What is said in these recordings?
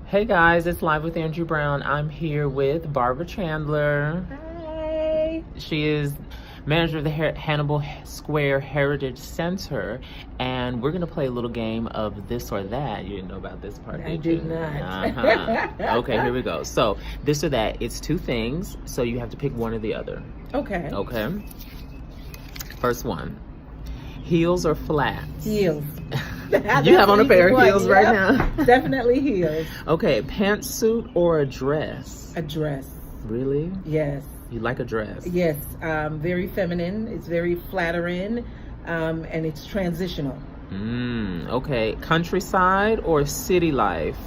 Hey guys, it's Live with Andrew Brown. I'm here with Barbara Chandler. Hi. She is manager of the Hannibal Square Heritage Center, and we're gonna play a little game of this or that. You didn't know about this part, I did you? did not. Okay, here we go. So this or that, it's two things, so you have to pick one or the other. Okay. Okay. First one. Heels or flats? Heels. You have on a pair of heels right now? Definitely heels. Okay, pantsuit or a dress? A dress. Really? Yes. You like a dress? Yes. Very feminine. It's very flattering, and it's transitional. Okay, countryside or city life?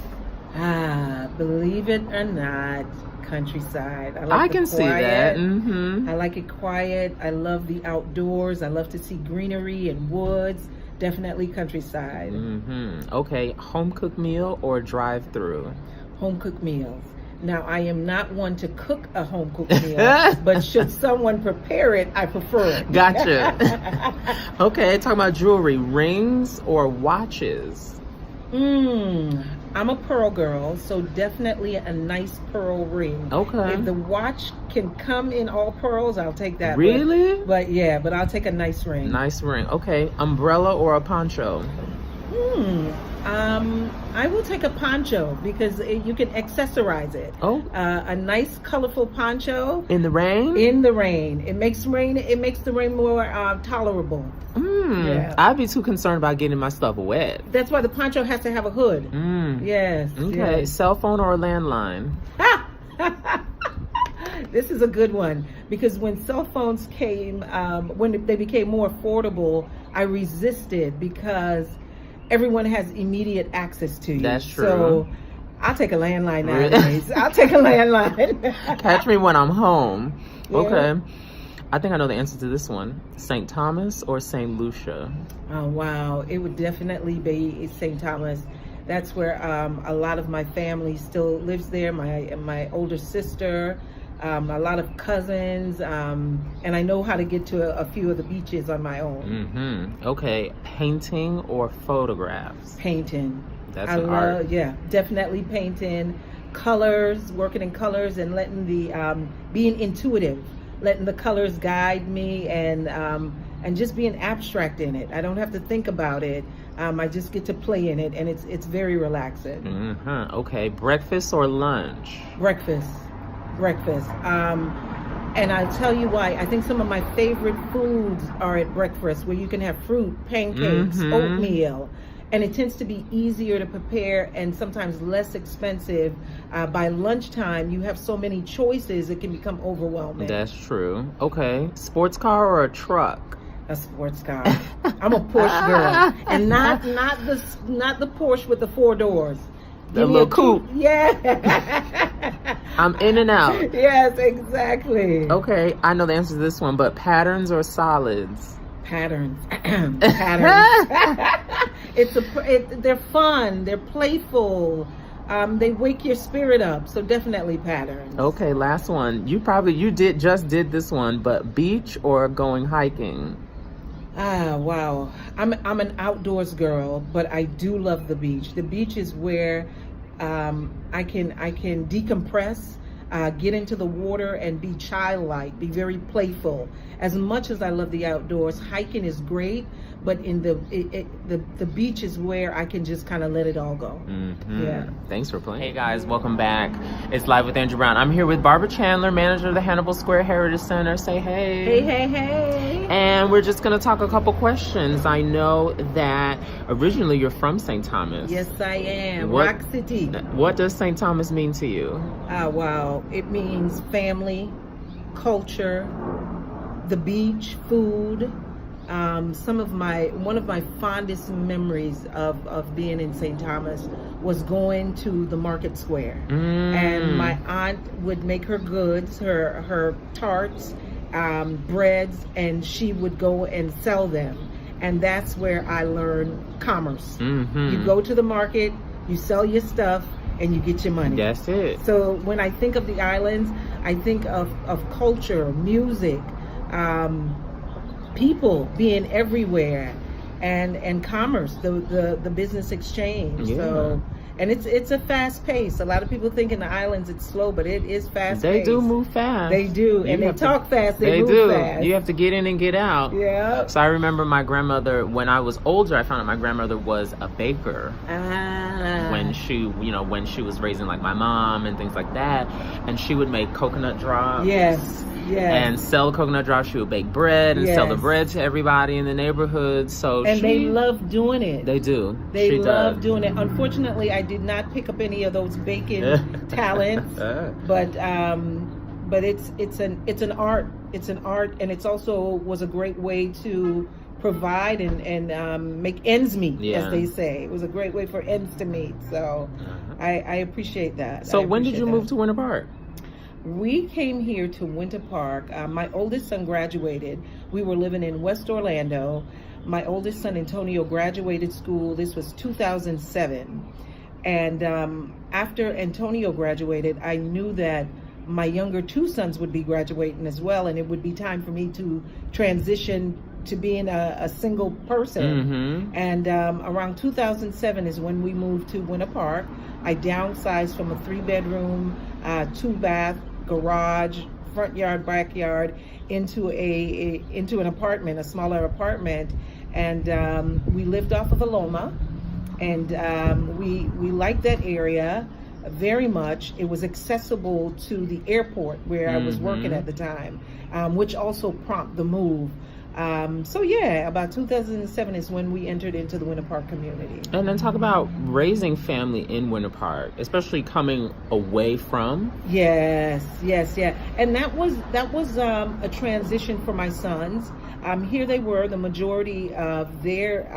Believe it or not, countryside. I can see that. I like it quiet. I love the outdoors. I love to see greenery and woods. Definitely countryside. Okay, home cooked meal or drive-through? Home cooked meals. Now, I am not one to cook a home cooked meal, but should someone prepare it, I prefer it. Gotcha. Okay, talking about jewelry, rings or watches? I'm a pearl girl, so definitely a nice pearl ring. Okay. If the watch can come in all pearls, I'll take that. Really? But I'll take a nice ring. Nice ring. Okay, umbrella or a poncho? I will take a poncho because you can accessorize it. Oh. A nice colorful poncho. In the rain? In the rain. It makes the rain more tolerable. Yeah. I'd be too concerned about getting my stuff wet. That's why the poncho has to have a hood. Yes. Okay, Yes. cell phone or a landline? This is a good one because when cell phones came, when they became more affordable, I resisted because everyone has immediate access to you. That's true. So I'll take a landline nowadays. I'll take a landline. Catch me when I'm home. Yeah. Okay. I think I know the answer to this one. St. Thomas or St. Lucia? Oh, wow. It would definitely be St. Thomas. That's where a lot of my family still lives there. My older sister, a lot of cousins, and I know how to get to a few of the beaches on my own. Okay, painting or photographs? Painting. That's an art. Yeah, definitely painting. Colors, working in colors, and letting being intuitive, letting the colors guide me, and just being abstract in it. I don't have to think about it. I just get to play in it, and it's very relaxing. Okay, breakfast or lunch? Breakfast. And I'll tell you why. I think some of my favorite foods are at breakfast, where you can have fruit, pancakes, oatmeal, and it tends to be easier to prepare and sometimes less expensive. By lunchtime, you have so many choices, it can become overwhelming. That's true. Okay, sports car or a truck? A sports car. I'm a Porsche girl, and not the Porsche with the 4 doors. The little coupe. Yeah. I'm in and out. Yes, exactly. Okay, I know the answer to this one, but patterns or solids? Patterns. They're fun. They're playful. They wake your spirit up. So definitely patterns. Okay, last one. You just did this one, but beach or going hiking? Wow. I'm an outdoors girl, but I do love the beach. The beach is where I can decompress, get into the water and be childlike, be very playful. As much as I love the outdoors, hiking is great, but in the beach is where I can just kind of let it all go. Yeah. Thanks for playing. Hey guys, welcome back. It's Live with Andrew Brown. I'm here with Barbara Chandler, manager of the Hannibal Square Heritage Center. Say hey. Hey. And we're just gonna talk a couple questions. I know that originally you're from St. Thomas. Yes, I am. Rock City. What does St. Thomas mean to you? Wow. It means family, culture, the beach, food. One of my fondest memories of being in St. Thomas was going to the market square. And my aunt would make her goods, her tarts, breads, and she would go and sell them. And that's where I learned commerce. You go to the market, you sell your stuff, and you get your money. That's it. So when I think of the islands, I think of culture, music, people being everywhere, and commerce, the business exchange. Yeah. So and it's a fast pace. A lot of people think in the islands it's slow, but it is fast. They do move fast. They do, and they talk fast. They move do. Fast. You have to get in and get out. Yeah. So I remember my grandmother, when I was older, I found out my grandmother was a baker. When she was raising like my mom and things like that, and she would make coconut drops. Yes. And sell coconut drops. She would bake bread and sell the bread to everybody in the neighborhood. They love doing it. They do. They love doing it. Unfortunately, I did not pick up any of those baking talents, but it's an art. It's an art, and it's also was a great way to provide and make ends meet, as they say. It was a great way for ends to meet. So I appreciate that. So when did you move to Winter Park? We came here to Winter Park. My oldest son graduated. We were living in West Orlando. My oldest son, Antonio, graduated school. This was 2007. And after Antonio graduated, I knew that my younger two sons would be graduating as well, and it would be time for me to transition to being a single person. And around 2007 is when we moved to Winter Park. I downsized from a 3-bedroom, 2-bath, garage, front yard, backyard, into an apartment, a smaller apartment, and we lived off of Aloma, and we liked that area very much. It was accessible to the airport where I was working at the time, which also prompted the move. So yeah, about 2007 is when we entered into the Winter Park community. And then talk about raising family in Winter Park, especially coming away from. Yes. And that was a transition for my sons. Here they were, the majority of their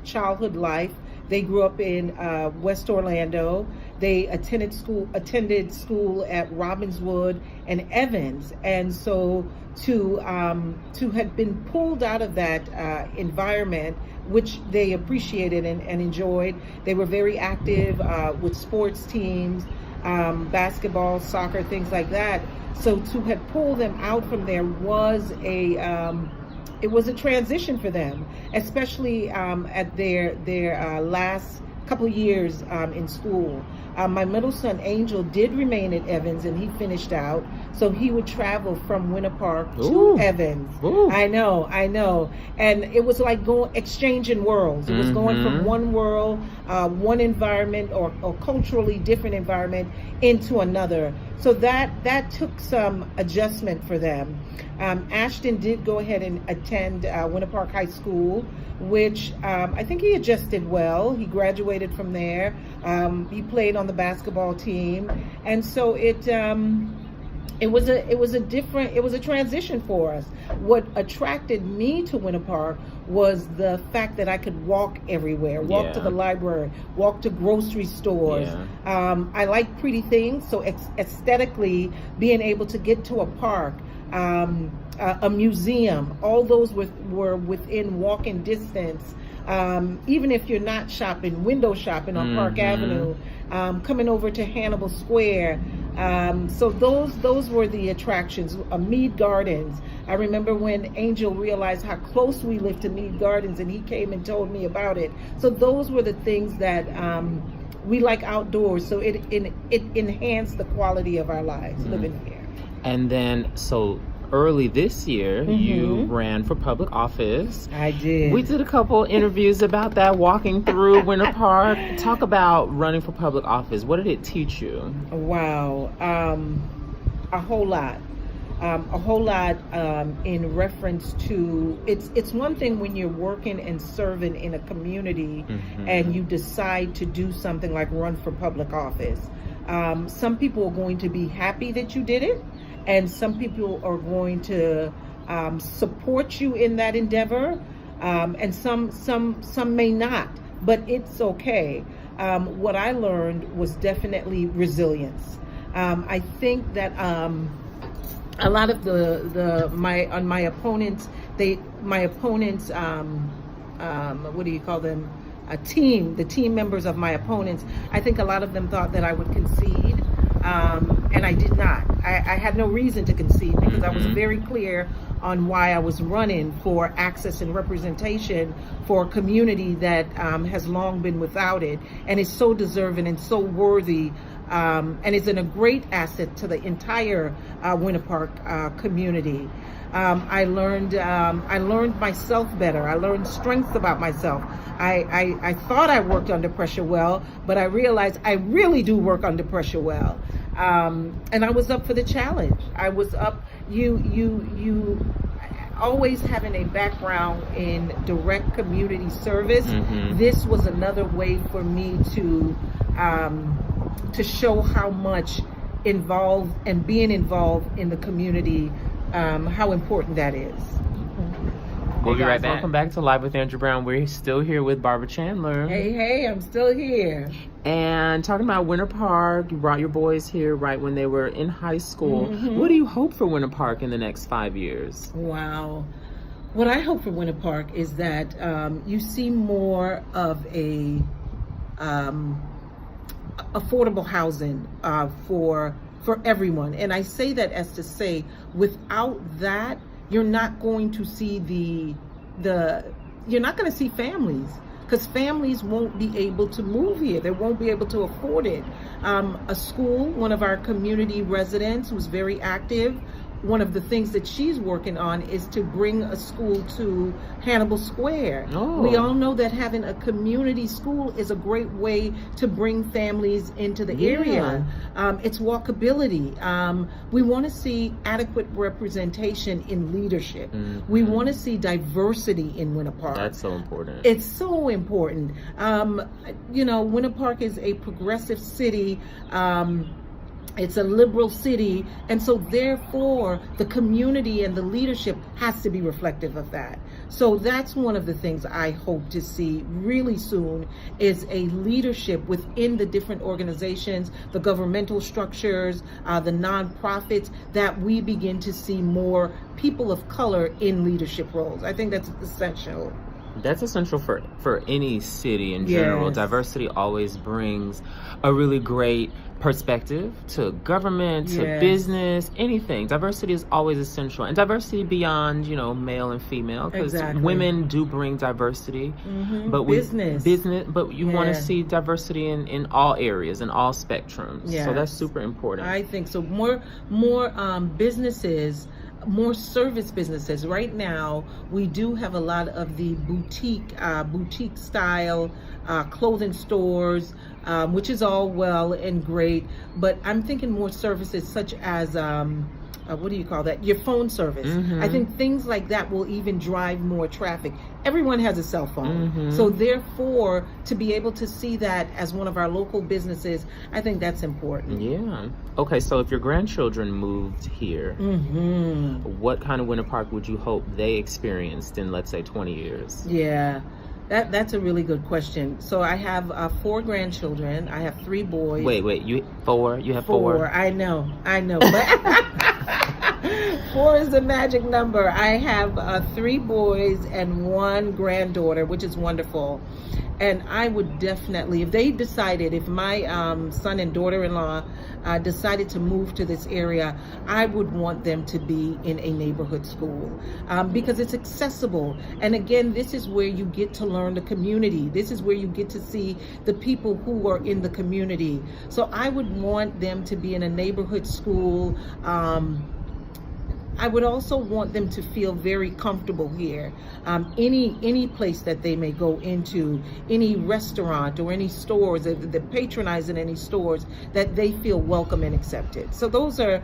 childhood life. They grew up in West Orlando. They attended school at Robbinswood and Evans, and so to have been pulled out of that environment, which they appreciated and enjoyed. They were very active with sports teams, basketball, soccer, things like that. So to have pulled them out from there was it was a transition for them, especially at their last couple years in school. My middle son, Angel, did remain at Evans, and he finished out. So he would travel from Winter Park to Evans. I know. And it was like exchanging worlds. It was going from one world, one environment, or culturally different environment into another. So that took some adjustment for them. Ashton did go ahead and attend Winter Park High School, which I think he adjusted well. He graduated from there. He played on the basketball team, and so it was a transition for us. What attracted me to Winter Park was the fact that I could walk everywhere, walk to the library, walk to grocery stores. I like pretty things, so aesthetically being able to get to a park, a museum, all those were within walking distance. Even if you're not window shopping on Park Avenue, coming over to Hannibal Square. So those were the attractions. Mead Gardens. I remember when Angel realized how close we lived to Mead Gardens, and he came and told me about it. So those were the things that we like outdoors. So it enhanced the quality of our lives living here. And then, so early this year, you ran for public office. I did. We did a couple interviews about that, walking through Winter Park. Talk about running for public office. What did it teach you? Wow. A whole lot. In reference to, it's one thing when you're working and serving in a community and you decide to do something like run for public office. Some people are going to be happy that you did it, and some people are going to support you in that endeavor, and some may not, but it's okay. What I learned was definitely resilience. I think that a lot of my opponents, what do you call them? The team members of my opponents, I think a lot of them thought that I would concede, and I did not. I had no reason to concede because I was very clear why I was running for access and representation for a community that has long been without it, and is so deserving and so worthy, and is in a great asset to the entire Winter Park community. I learned myself better. I learned strengths about myself. I thought I worked under pressure well, but I realized I really do work under pressure well. And I was up for the challenge. I was up. You always having a background in direct community service. This was another way for me to show how much involved and being involved in the community, how important that is. We'll be right back. Welcome back to Live with Andrew Brown. We're still here with Barbara Chandler. Hey, I'm still here. And talking about Winter Park, you brought your boys here right when they were in high school. What do you hope for Winter Park in the next 5 years? Wow. What I hope for Winter Park is that you see more of a affordable housing for everyone. And I say that as to say, without that, you're not going to see you're not going to see families, because families won't be able to move here. They won't be able to afford it. A school, one of our community residents who's very active, one of the things that she's working on is to bring a school to Hannibal Square. We all know that having a community school is a great way to bring families into the area. It's walkability. We want to see adequate representation in leadership. We want to see diversity in Winter Park. That's so important. It's so important. Winter Park is a progressive city. It's a liberal city, and so therefore the community and the leadership has to be reflective of that. So that's one of the things I hope to see really soon, is a leadership within the different organizations, the governmental structures, the nonprofits, that we begin to see more people of color in leadership roles. I think that's essential. That's essential for any city in general. Yes. Diversity always brings a really great perspective to government, to business, anything. Diversity is always essential, and diversity beyond, male and female, because women do bring diversity. But business, but you want to see diversity in all areas, in all spectrums. So that's super important. I think so. More businesses, more service businesses. Right now, we do have a lot of the boutique style clothing stores, which is all well and great, but I'm thinking more services such as what do you call that? Your phone service. I think things like that will even drive more traffic. Everyone has a cell phone. So therefore, to be able to see that as one of our local businesses, I think that's important. Yeah. Okay, so if your grandchildren moved here, what kind of Winter Park would you hope they experienced in, let's say, 20 years? Yeah. That's a really good question. So I have 4 grandchildren. I have 3 boys. Wait, you have 4? I know. But 4 is the magic number. I have 3 boys and 1 granddaughter, which is wonderful. And I would definitely, if my son and daughter-in-law decided to move to this area, I would want them to be in a neighborhood school, because it's accessible. And again, this is where you get to learn the community. This is where you get to see the people who are in the community. So I would want them to be in a neighborhood school. I would also want them to feel very comfortable here. Any place that they may go into, any restaurant or any stores that patronize in any stores, that they feel welcome and accepted. So those are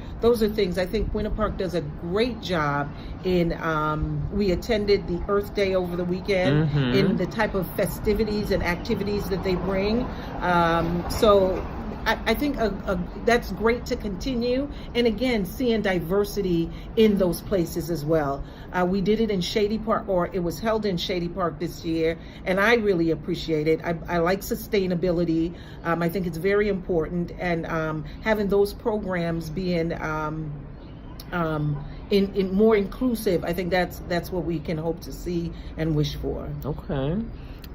things. I think Winter Park does a great job in. We attended the Earth Day over the weekend, in the type of festivities and activities that they bring. So I think that's great to continue. And again, seeing diversity in those places as well. We did it in Shady Park, or it was held in Shady Park this year, and I really appreciate it. I like sustainability. I think it's very important, and having those programs being in more inclusive, I think that's what we can hope to see and wish for. Okay.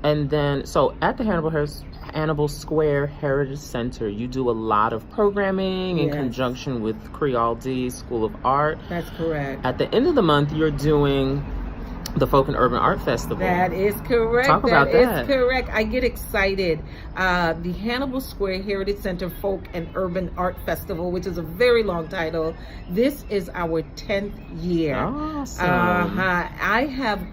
And then, so at the Hannibal Square Heritage Center, you do a lot of programming in conjunction with Creole D School of Art. That's correct. At the end of the month, you're doing the Folk and Urban Art Festival. That is correct. Talk about that. That is correct. I get excited. The Hannibal Square Heritage Center Folk and Urban Art Festival, which is a very long title. This is our 10th year. Awesome. I have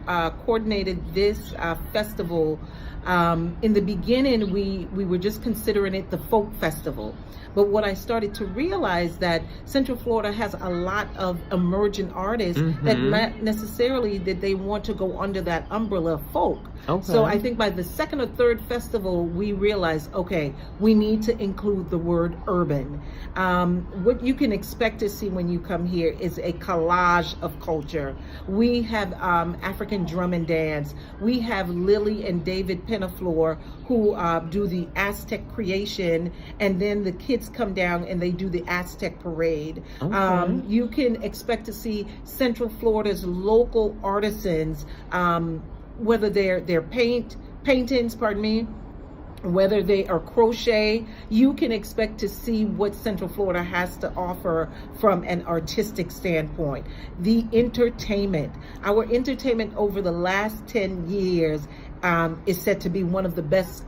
coordinated this festival. In the beginning, we were just considering it the Folk Festival. But what I started to realize that Central Florida has a lot of emerging artists that not necessarily did they want to go under that umbrella of folk. Okay. So I think by the second or third festival, we realized, okay, we need to include the word urban. What you can expect to see when you come here is a collage of culture. We have African drum and dance. We have Lily and David Penaflor who do the Aztec creation, and then the kids come down and they do the Aztec parade. Okay. You can expect to see Central Florida's local artisans, whether they're paintings, whether they are crochet. You can expect to see what Central Florida has to offer from an artistic standpoint. The entertainment. Our entertainment over the last 10 years is said to be one of the best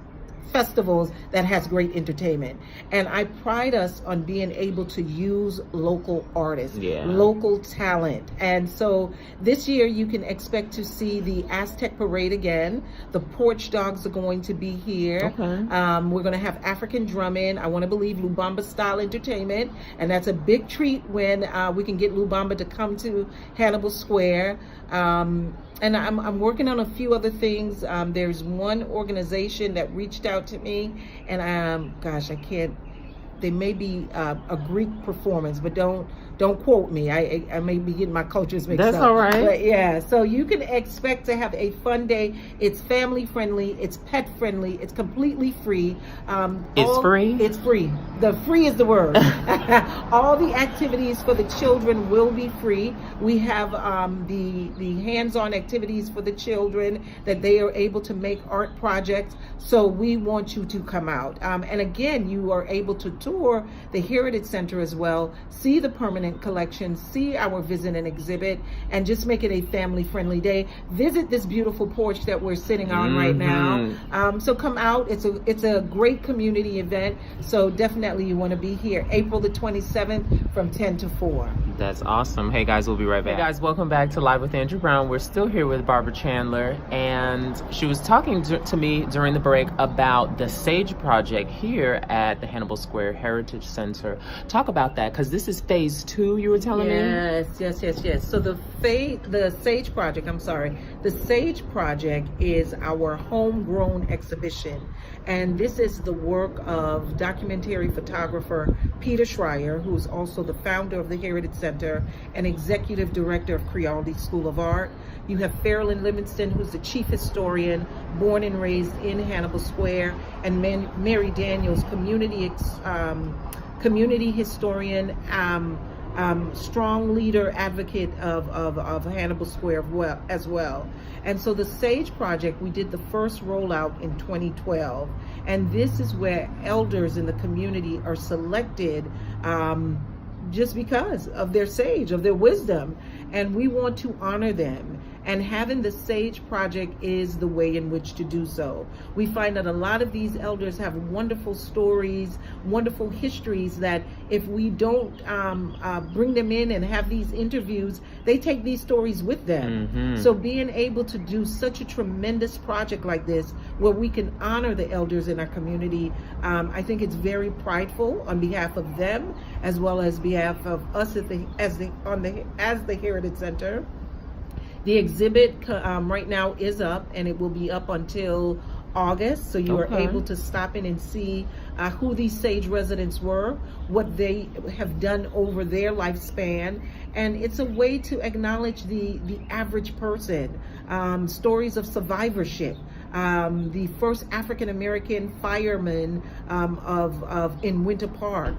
festivals that has great entertainment, and I pride us on being able to use local artists, local talent. And so this year you can expect to see the Aztec parade again. The porch dogs are going to be here. Okay. We're going to have African drumming. I want to believe Lubamba style entertainment, and that's a big treat when we can get Lubamba to come to Hannibal Square. And I'm working on a few other things. There's one organization that reached out to me, and I can't. They may be a Greek performance, but don't quote me. I may be getting my cultures mixed up. That's all right. But yeah, so you can expect to have a fun day. It's family friendly. It's pet friendly. It's completely free. It's free? It's free. The free is the word. All the activities for the children will be free. We have the hands-on activities for the children that they are able to make art projects. So we want you to come out. And again, you are able to tour the Heritage Center as well, see the permanent collection, see our visit and exhibit, and just make it a family-friendly day. Visit this beautiful porch that we're sitting on right now. So come out. It's a great community event. So definitely you want to be here April the 27th from 10 to 4. That's awesome. Hey guys, we'll be right back. Hey guys, welcome back to Live with Andrew Brown. We're still here with Barbara Chandler, and she was talking to me during the break about the Sage Project here at the Hannibal Square Heritage Center. Talk about that, because this is phase 2, you were telling me? Yes. So the Sage Project, the Sage Project is our homegrown exhibition. And this is the work of documentary photographer Peter Schreier, who is also the founder of the Heritage Center and executive director of Creole D School of Art. You have Fairlyn Livingston, who's the chief historian, born and raised in Hannibal Square, and Mary Daniels, community historian, strong leader, advocate of Hannibal Square as well. And so the Sage Project, we did the first rollout in 2012, and this is where elders in the community are selected just because of their sage, of their wisdom, and we want to honor them. And having the Sage Project is the way in which to do so. We find that a lot of these elders have wonderful stories, wonderful histories, that if we don't bring them in and have these interviews, they take these stories with them. So being able to do such a tremendous project like this, where we can honor the elders in our community, I think it's very prideful on behalf of them, as well as behalf of us as the Heritage Center. The exhibit right now is up, and it will be up until August, so you are able to stop in and see who these Sage residents were, what they have done over their lifespan, and it's a way to acknowledge the average person, stories of survivorship. The first African American fireman in Winter Park.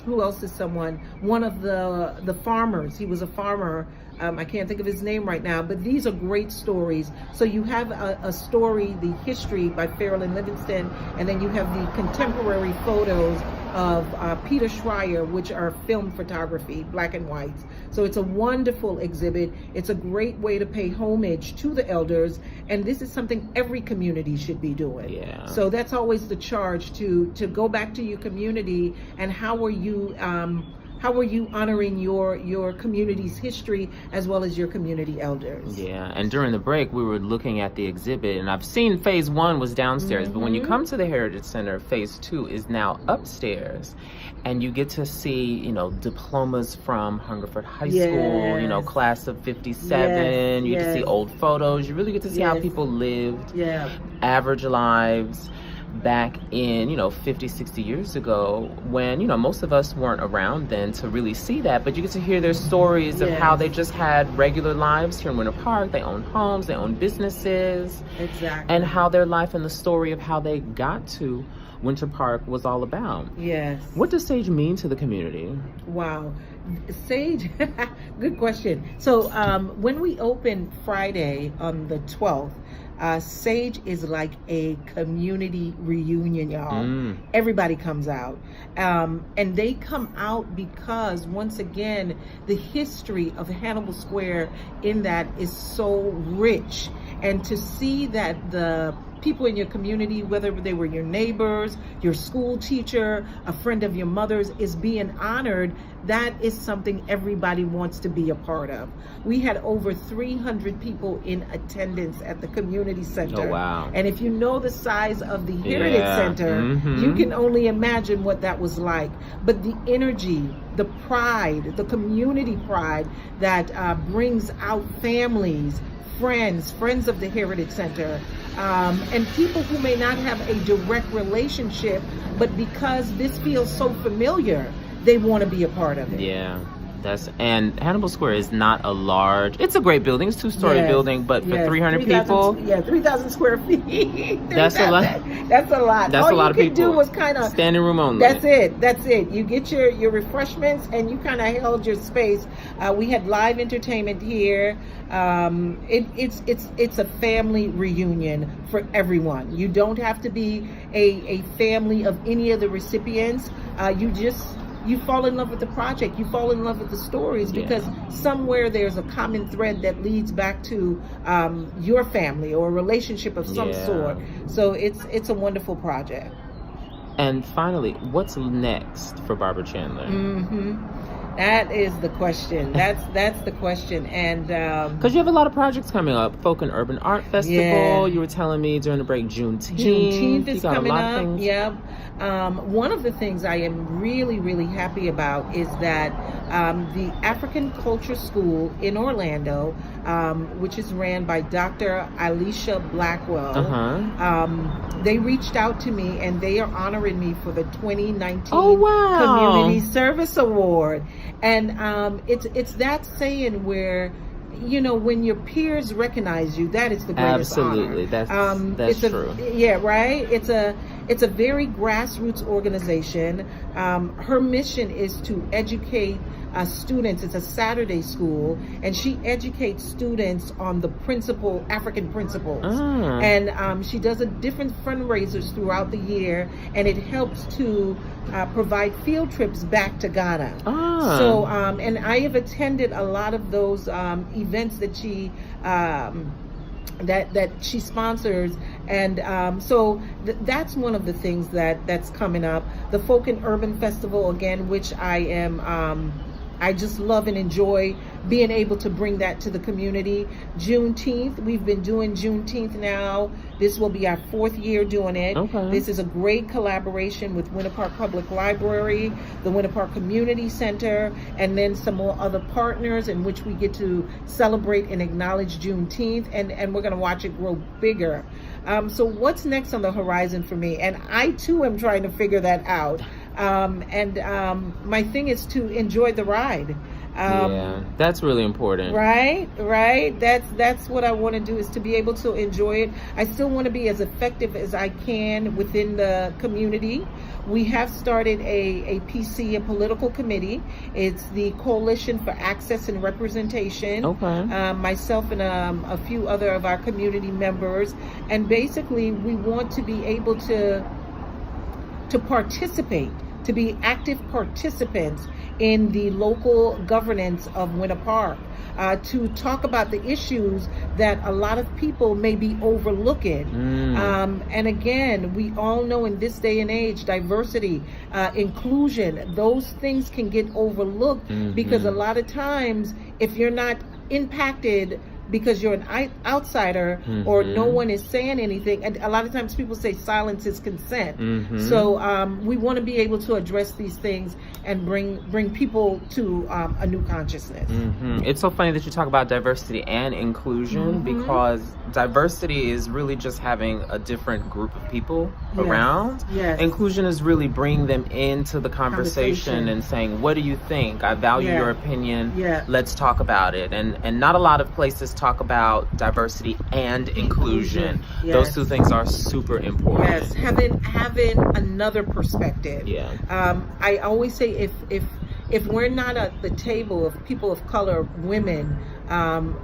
Who else is someone? One of the farmers. He was a farmer I can't think of his name right now, but these are great stories. So you have a story, the history by Farrell and Livingston, and then you have the contemporary photos of Peter Schreier, which are film photography, black and whites. So it's a wonderful exhibit. It's a great way to pay homage to the elders, and this is something every community should be doing. Yeah. So that's always the charge, to go back to your community, and how are you honoring your community's history as well as your community elders? Yeah, and during the break, we were looking at the exhibit, and I've seen phase 1 was downstairs, but when you come to the Heritage Center, phase 2 is now upstairs, and you get to see, diplomas from Hungerford High School, class of 57. You get to see old photos. You really get to see how people lived, average lives back in 50, 60 years ago, when most of us weren't around then to really see that, but you get to hear their stories of how they just had regular lives here in Winter Park. They own homes, they own businesses, exactly, and how their life and the story of how they got to Winter Park was all about. Yes. What does Sage mean to the community? Wow. Sage, good question. So when we open Friday on the 12th, Sage is like a community reunion, y'all. Everybody comes out. And they come out because, once again, the history of Hannibal Square in that is so rich. And to see that the people in your community, whether they were your neighbors, your school teacher, a friend of your mother's, is being honored, that is something everybody wants to be a part of. We had over 300 people in attendance at the community center. Oh, wow. And if you know the size of the Heritage Center, you can only imagine what that was like. But the energy, the pride, the community pride that brings out families, friends of the Heritage Center, and people who may not have a direct relationship, but because this feels so familiar, they want to be a part of it. Yeah. And Hannibal Square is not a large, it's a great building, it's a 2-story building, but for 300 people. 3,000 square feet. That's a lot. That's a lot. That's a lot of people. All you could do was kind of standing room only. That's it. You get your refreshments, and you kind of held your space. We had live entertainment here. It's a family reunion for everyone. You don't have to be a family of any of the recipients. You fall in love with the project. You fall in love with the stories, because somewhere there's a common thread that leads back to your family or a relationship of some sort. So it's a wonderful project. And finally, what's next for Barbara Chandler? That is the question. That's the question. And because you have a lot of projects coming up, Folk and Urban Art Festival. You were telling me during the break, Juneteenth is coming up. Yeah. One of the things I am really, really happy about is that the African Culture School in Orlando, which is ran by Dr. Alicia Blackwell, they reached out to me, and they are honoring me for the 2019 Community Service Award. And it's that saying where, when your peers recognize you, that is the greatest honor. That's true. Yeah, right? It's a very grassroots organization. Her mission is to educate students. It's a Saturday school, and she educates students on the African principles. And she does different fundraisers throughout the year, and it helps to provide field trips back to Ghana. So, and I have attended a lot of those events that she that she sponsors, and so that's one of the things that's coming up. The Folk and Urban Festival, again, which I just love and enjoy being able to bring that to the community. Juneteenth, we've been doing Juneteenth now. This will be our 4th year doing it. This is a great collaboration with Winter Park Public Library, the Winter Park Community Center, and then some more other partners, in which we get to celebrate and acknowledge Juneteenth, and we're going to watch it grow bigger. So what's next on the horizon for me? And I too am trying to figure that out. My thing is to enjoy the ride. Yeah, that's really important. Right. That's what I want to do, is to be able to enjoy it. I still want to be as effective as I can within the community. We have started a PC, a political committee. It's the Coalition for Access and Representation. Okay. Myself and a few other of our community members, and basically we want to be able to participate, to be active participants in the local governance of Winter Park, to talk about the issues that a lot of people may be overlooking. And again, we all know in this day and age, diversity, inclusion, those things can get overlooked because a lot of times, if you're not impacted because you're an outsider or no one is saying anything, and a lot of times people say silence is consent. So we want to be able to address these things and bring people to a new consciousness. It's so funny that you talk about diversity and inclusion, because diversity is really just having a different group of people around. Inclusion is really bringing them into the conversation and saying, what do you think? I value your opinion. Let's talk about it. And not a lot of places talk about diversity and inclusion. Those two things are super important. Having another perspective. I always say, if we're not at the table of people of color, women,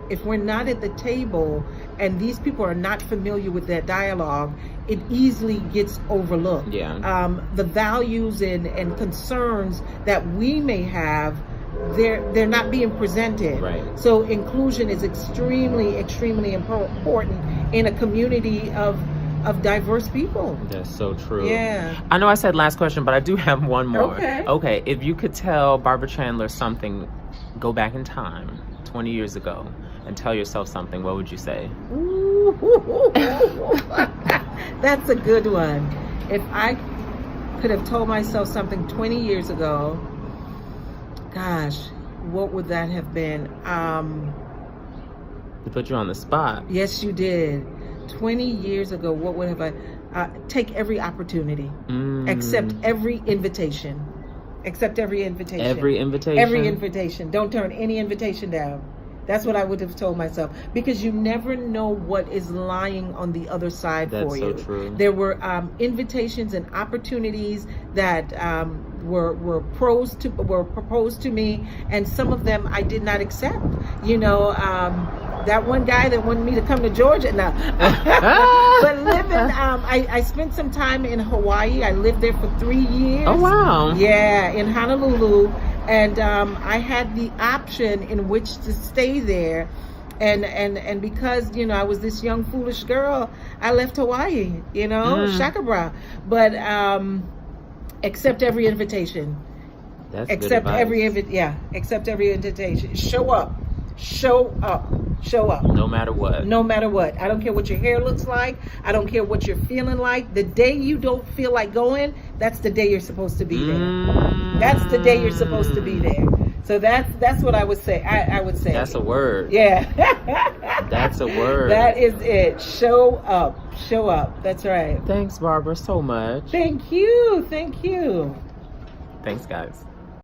if we're not at the table and these people are not familiar with that dialogue, it easily gets overlooked. The values and concerns that we may have, they're not being presented. So inclusion is extremely important in a community of diverse people. That's so true. I know I said last question, but I do have one more. Okay. If you could tell Barbara Chandler something, go back in time 20 years ago and tell yourself something, what would you say? That's a good one. If I could have told myself something 20 years ago, gosh, what would that have been? To put you on the spot. Yes, you did. 20 years ago, what would have I take every opportunity, accept every invitation. Accept every invitation. Every invitation? Every invitation. Don't turn any invitation down. That's what I would have told myself, because you never know what is lying on the other side for you. That's so true. There were invitations and opportunities that were proposed to me, and some of them I did not accept. That one guy that wanted me to come to Georgia now. But living, I spent some time in Hawaii. I lived there for 3 years. Oh, wow. Yeah, in Honolulu. And I had the option in which to stay there. And because, I was this young, foolish girl, I left Hawaii, shaka bra. But accept every invitation. That's accept good advice. Accept every invitation. Show up. No matter what. No matter what. I don't care what your hair looks like. I don't care what you're feeling like. The day you don't feel like going, that's the day you're supposed to be there. That's the day you're supposed to be there. So that's what I would say. I would say. That's a word. Yeah. That's a word. That is it. Show up. Show up. That's right. Thanks, Barbara, so much. Thank you. Thank you. Thanks, guys.